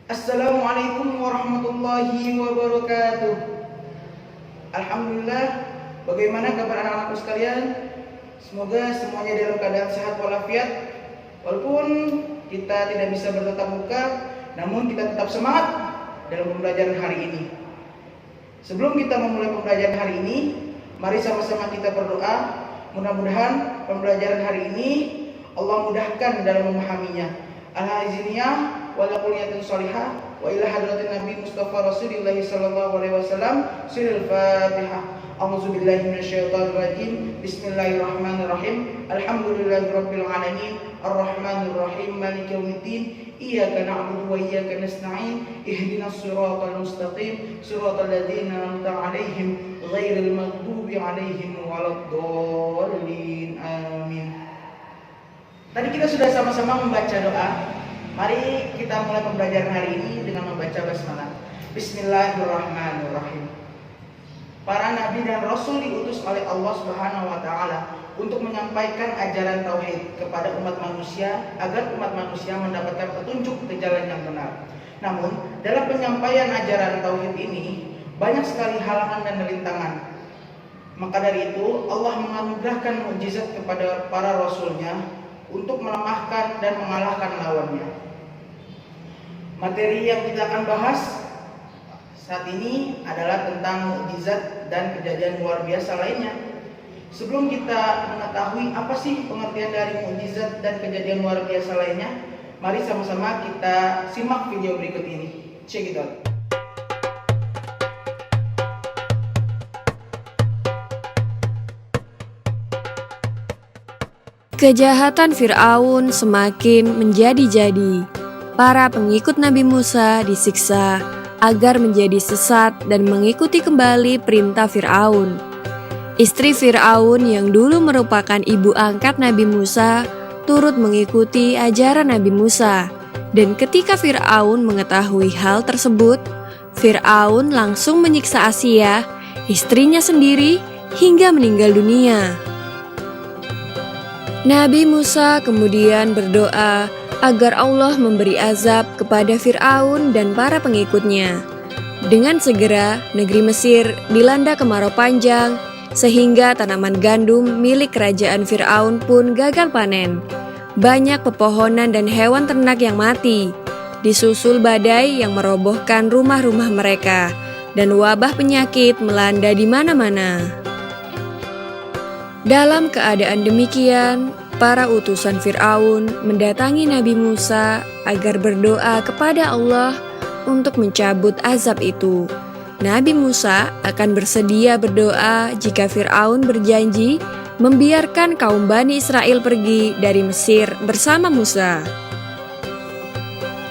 Assalamualaikum warahmatullahi wabarakatuh. Alhamdulillah, bagaimana kabar anak-anakku sekalian? Semoga semuanya dalam keadaan sehat walafiat. Walaupun kita tidak bisa bertatap muka, namun kita tetap semangat dalam pembelajaran hari ini. Sebelum kita memulai pembelajaran hari ini, mari sama-sama kita berdoa. Mudah-mudahan pembelajaran hari ini Allah mudahkan dalam memahaminya. Al-Haziniyah walakuliyatin sholihah wa ila hadratin Nabi Mustafa Rasulullah sallallahu alaihi wasallam. Surah Al-Fatihah. A'udzubillahi minasyaitonir rajim. Bismillahirrahmanirrahim. Alhamdulillahirabbil alamin. Arrahmanir rahim. Maliki yaumiddin. Iyyaka na'budu wa iyyaka nasta'in. Ihdinas siratal mustaqim. Siratal ladzina an'amta 'alaihim ghairil maghdubi 'alaihim waladdallin. Amin. Tadi kita sudah sama-sama membaca doa. Mari kita mulai pembelajaran hari ini dengan membaca basmalah. Bismillahirrahmanirrahim. Para nabi dan rasul diutus oleh Allah Subhanahu wa taala untuk menyampaikan ajaran tauhid kepada umat manusia agar umat manusia mendapatkan petunjuk ke jalan yang benar. Namun, dalam penyampaian ajaran tauhid ini banyak sekali halangan dan rintangan. Maka dari itu, Allah menganugerahkan mukjizat kepada para rasulnya untuk melemahkan dan mengalahkan lawannya. Materi yang kita akan bahas saat ini adalah tentang mukjizat dan kejadian luar biasa lainnya. Sebelum kita mengetahui apa sih pengertian dari mukjizat dan kejadian luar biasa lainnya, mari sama-sama kita simak video berikut ini. Check it out. Kejahatan Fir'aun semakin menjadi-jadi. Para pengikut Nabi Musa disiksa agar menjadi sesat dan mengikuti kembali perintah Fir'aun. Istri Fir'aun yang dulu merupakan ibu angkat Nabi Musa turut mengikuti ajaran Nabi Musa. Dan ketika Fir'aun mengetahui hal tersebut, Fir'aun langsung menyiksa Asia, istrinya sendiri, hingga meninggal dunia. Nabi Musa kemudian berdoa agar Allah memberi azab kepada Fir'aun dan para pengikutnya. Dengan segera, negeri Mesir dilanda kemarau panjang, sehingga tanaman gandum milik kerajaan Fir'aun pun gagal panen. Banyak pepohonan dan hewan ternak yang mati, disusul badai yang merobohkan rumah-rumah mereka, dan wabah penyakit melanda di mana-mana. Dalam keadaan demikian, para utusan Fir'aun mendatangi Nabi Musa agar berdoa kepada Allah untuk mencabut azab itu. Nabi Musa akan bersedia berdoa jika Fir'aun berjanji membiarkan kaum Bani Israel pergi dari Mesir bersama Musa.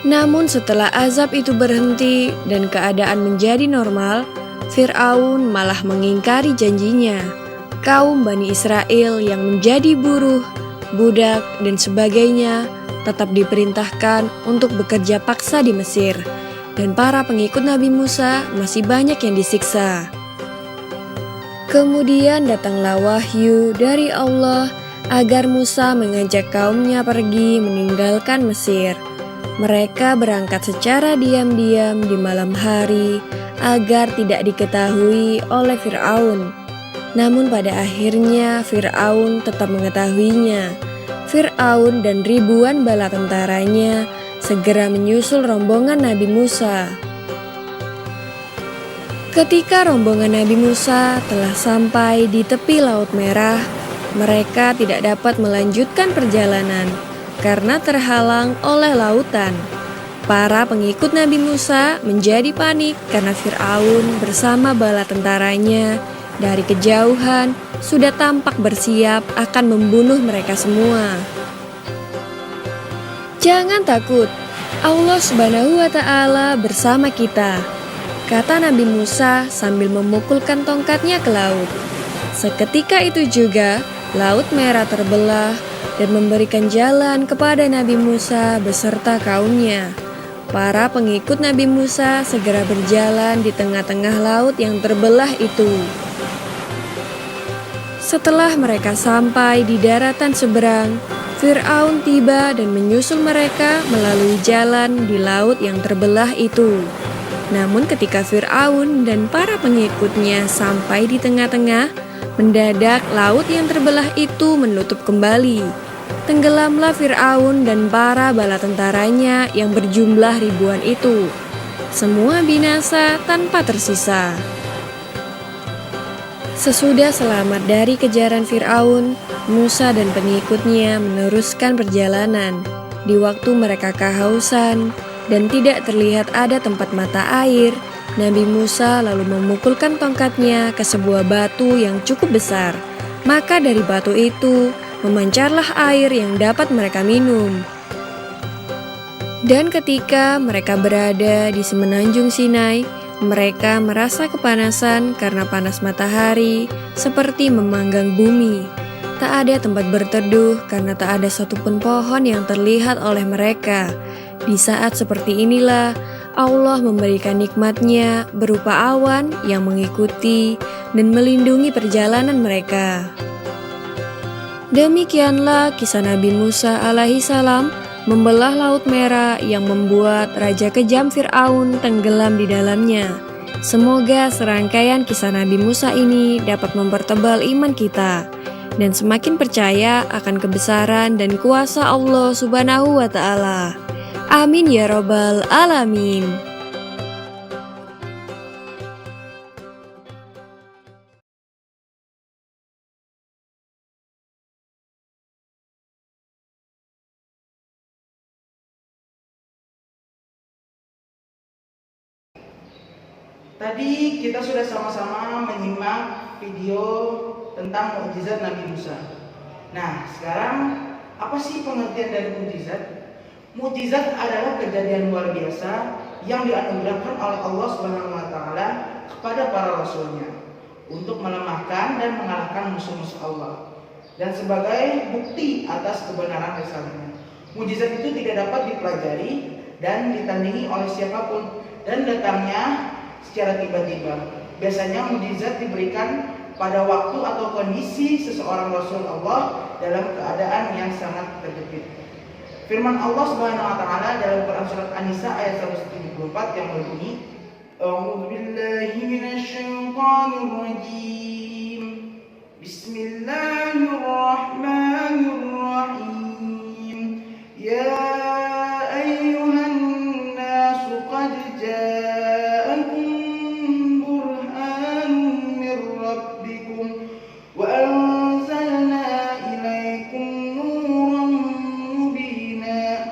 Namun setelah azab itu berhenti dan keadaan menjadi normal, Fir'aun malah mengingkari janjinya. Kaum Bani Israel yang menjadi buruh, budak, dan sebagainya tetap diperintahkan untuk bekerja paksa di Mesir, dan para pengikut Nabi Musa masih banyak yang disiksa. Kemudian datanglah wahyu dari Allah agar Musa mengajak kaumnya pergi meninggalkan Mesir. Mereka berangkat secara diam-diam di malam hari agar tidak diketahui oleh Fir'aun. Namun pada akhirnya Fir'aun tetap mengetahuinya. Fir'aun dan ribuan bala tentaranya segera menyusul rombongan Nabi Musa. Ketika rombongan Nabi Musa telah sampai di tepi Laut Merah, mereka tidak dapat melanjutkan perjalanan karena terhalang oleh lautan. Para pengikut Nabi Musa menjadi panik karena Fir'aun bersama bala tentaranya dari kejauhan sudah tampak bersiap akan membunuh mereka semua. Jangan takut, Allah Subhanahu wa ta'ala bersama kita, kata Nabi Musa sambil memukulkan tongkatnya ke laut. Seketika itu juga Laut Merah terbelah dan memberikan jalan kepada Nabi Musa beserta kaumnya. Para pengikut Nabi Musa segera berjalan di tengah-tengah laut yang terbelah itu. Setelah mereka sampai di daratan seberang, Fir'aun tiba dan menyusul mereka melalui jalan di laut yang terbelah itu. Namun ketika Fir'aun dan para pengikutnya sampai di tengah-tengah, mendadak laut yang terbelah itu menutup kembali. Tenggelamlah Fir'aun dan para bala tentaranya yang berjumlah ribuan itu. Semua binasa tanpa tersisa. Sesudah selamat dari kejaran Fir'aun, Musa dan pengikutnya meneruskan perjalanan. Di waktu mereka kehausan dan tidak terlihat ada tempat mata air, Nabi Musa lalu memukulkan tongkatnya ke sebuah batu yang cukup besar. Maka dari batu itu memancarlah air yang dapat mereka minum. Dan ketika mereka berada di semenanjung Sinai, mereka merasa kepanasan karena panas matahari seperti memanggang bumi. Tak ada tempat berteduh karena tak ada satupun pohon yang terlihat oleh mereka. Di saat seperti inilah Allah memberikan nikmat-Nya berupa awan yang mengikuti dan melindungi perjalanan mereka. Demikianlah kisah Nabi Musa alaihi salam membelah Laut Merah yang membuat Raja Kejam Fir'aun tenggelam di dalamnya. Semoga serangkaian kisah Nabi Musa ini dapat mempertebal iman kita dan semakin percaya akan kebesaran dan kuasa Allah Subhanahu wa Ta'ala. Amin ya Rabbal Alamin. Tadi kita sudah sama-sama menyimak video tentang mukjizat Nabi Musa. Nah, sekarang apa sih pengertian dari mukjizat? Mukjizat adalah kejadian luar biasa yang dianugerahkan oleh Allah Subhanahu wa Ta'ala kepada para rasulnya untuk melemahkan dan mengalahkan musuh-musuh Allah dan sebagai bukti atas kebenaran risalahnya. Mukjizat itu tidak dapat dipelajari dan ditandingi oleh siapapun dan datangnya secara tiba-tiba. Biasanya mukjizat diberikan pada waktu atau kondisi seseorang Rasul Allah dalam keadaan yang sangat terjepit. Firman Allah Subhanahu wa Ta'ala dalam Quran surat An-Nisa ayat 174 yang berbunyi, A'udzu billahi minasy syaithanir rajim. Bismillahirrahmanirrahim. Ya ayyuhan nasu qad ja'akum burhanun mir rabbikum wa anzalna ilaikum nuran mubina.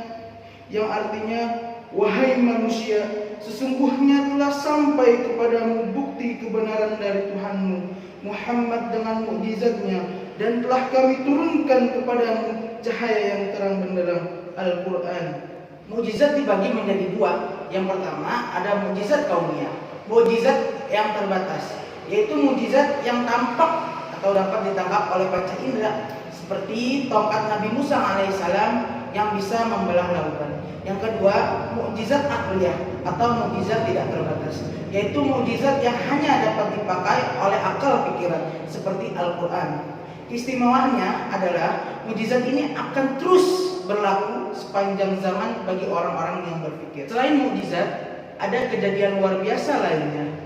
Yang artinya, wahai manusia, sesungguhnya telah sampai kepadamu bukti kebenaran dari Tuhanmu, Muhammad dengan mukjizatnya, dan telah kami turunkan kepadamu cahaya yang terang benderang, Al-Quran. Mukjizat dibagi menjadi dua. Yang pertama ada mukjizat kauniyah, mukjizat yang terbatas, yaitu mukjizat yang tampak atau dapat ditangkap oleh panca indera, seperti tongkat Nabi Musa alaihissalam yang bisa membelah lautan. Yang kedua, mukjizat akliyah atau mukjizat tidak terbatas, yaitu mukjizat yang hanya dapat dipakai oleh akal pikiran, seperti Al-Quran. Istimewanya adalah mukjizat ini akan terus berlaku sepanjang zaman bagi orang-orang yang berpikir. Selain mukjizat, ada kejadian luar biasa lainnya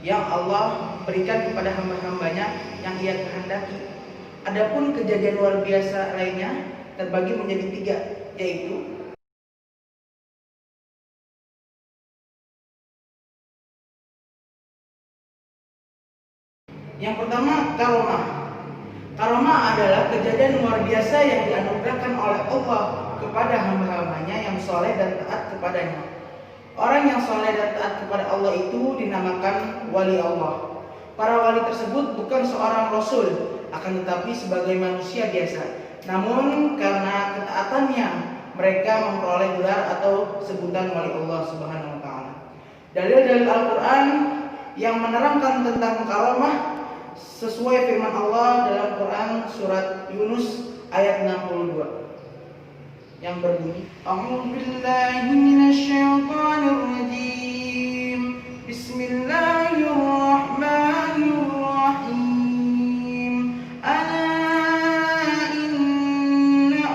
yang Allah berikan kepada hamba-hambanya yang Ia kehendaki. Adapun kejadian luar biasa lainnya terbagi menjadi tiga, yaitu yang pertama karomah. Karomah adalah kejadian luar biasa yang dianugerahkan oleh Allah kepada hamba-hambanya yang soleh dan taat kepadanya. Orang yang soleh dan taat kepada Allah itu dinamakan wali Allah. Para wali tersebut bukan seorang rasul, akan tetapi sebagai manusia biasa. Namun karena ketaatannya, mereka memperoleh gelar atau sebutan wali Allah Subhanahu wa Ta'ala. Dalil-dalil Al-Quran yang menerangkan tentang karomah sesuai firman Allah dalam Quran surat Yunus ayat 62 yang berbunyi, A'udzu billahi minasy syaithanir rajim. Bismillahirrahmanirrahim. Ala inna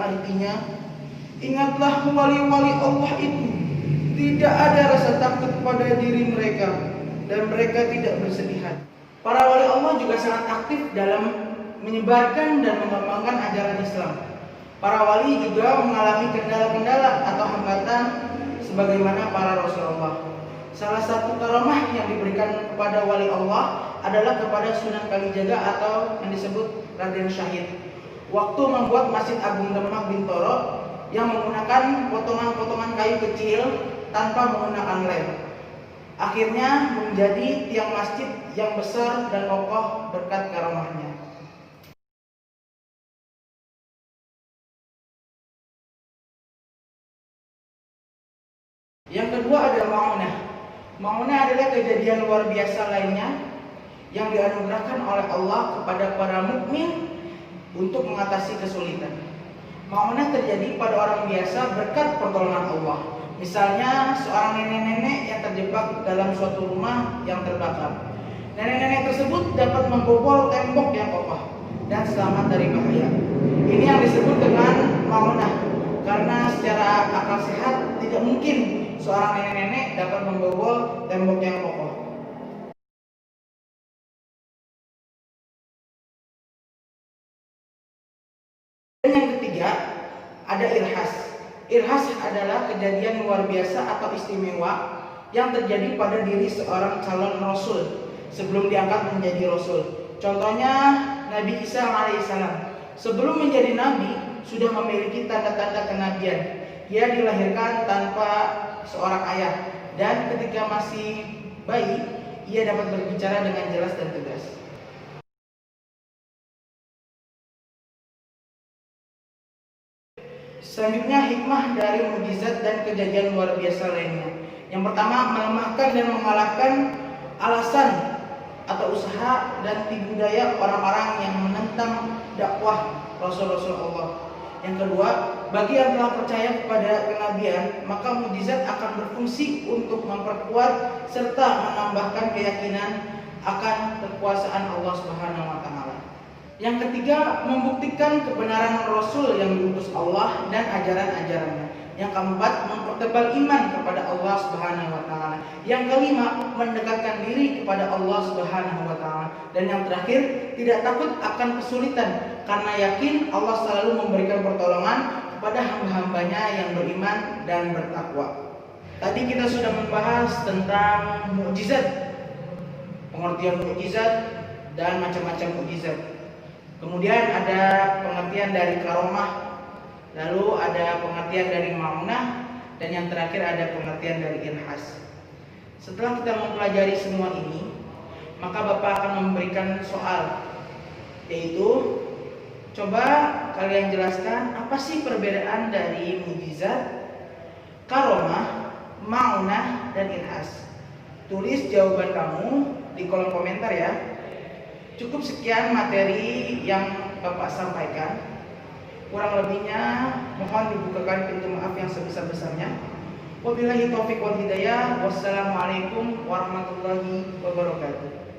artinya, ingatlah wali-wali Allah itu tidak ada rasa takut pada diri mereka dan mereka tidak bersedih hati. Para wali Allah juga sangat aktif dalam menyebarkan dan mengembangkan ajaran Islam. Para wali juga mengalami kendala-kendala atau hambatan sebagaimana para Rasulullah. Salah satu karamah yang diberikan kepada wali Allah adalah kepada Sunan Kalijaga atau yang disebut Raden Syahid. Waktu membuat Masjid Agung Demak Bintoro yang menggunakan potongan-potongan kayu kecil tanpa menggunakan lem. Akhirnya menjadi tiang masjid yang besar dan kokoh berkat karamahnya. Yang kedua adalah Ma'unah. Ma'unah adalah kejadian luar biasa lainnya yang dianugerahkan oleh Allah kepada para mukmin untuk mengatasi kesulitan. Ma'unah terjadi pada orang biasa berkat pertolongan Allah. Misalnya seorang nenek-nenek yang terjebak dalam suatu rumah yang terbakar. Nenek-nenek tersebut dapat membobol tembok yang kokoh dan selamat dari bahaya. Ini yang disebut dengan Ma'unah, karena secara akal sehat tidak mungkin seorang nenek-nenek dapat membobol tembok yang kokoh. Dan yang ketiga ada irhas. Irhas adalah kejadian luar biasa atau istimewa yang terjadi pada diri seorang calon rasul sebelum diangkat menjadi rasul. Contohnya Nabi Isa alaihissalam. Sebelum menjadi nabi sudah memiliki tanda-tanda kenabian. Ia dilahirkan tanpa seorang ayah dan ketika masih bayi ia dapat berbicara dengan jelas dan tegas. Selanjutnya hikmah dari mukjizat dan kejadian luar biasa lainnya. Yang pertama, melemahkan dan mengalahkan alasan atau usaha dan tipu daya orang-orang yang menentang dakwah Rasul-Rasul Allah. Yang kedua, bagi yang telah percaya kepada kenabian, maka mukjizat akan berfungsi untuk memperkuat serta menambahkan keyakinan akan kekuasaan Allah Subhanahu wa taala. Yang ketiga, membuktikan kebenaran Rasul yang diutus Allah dan ajaran-ajarannya. Yang keempat, mempertebal iman kepada Allah Subhanahu wa taala. Yang kelima, mendekatkan diri kepada Allah Subhanahu wa taala. Dan yang terakhir, tidak takut akan kesulitan karena yakin Allah selalu memberikan pertolongan kepada hamba-hambanya yang beriman dan bertakwa. Tadi kita sudah membahas tentang mukjizat, pengertian mukjizat dan macam-macam mukjizat. Kemudian ada pengertian dari karomah, lalu ada pengertian dari Ma'unah, dan yang terakhir ada pengertian dari irhas. Setelah kita mempelajari semua ini, maka Bapak akan memberikan soal, yaitu coba kalian jelaskan apa sih perbedaan dari mukjizat, karomah, Ma'unah, dan irhas. Tulis jawaban kamu di kolom komentar ya. Cukup sekian materi yang Bapak sampaikan. Kurang lebihnya mohon dibukakan pintu maaf yang sebesar-besarnya. Wabillahi taufiq wal hidayah. Wassalamualaikum warahmatullahi wabarakatuh.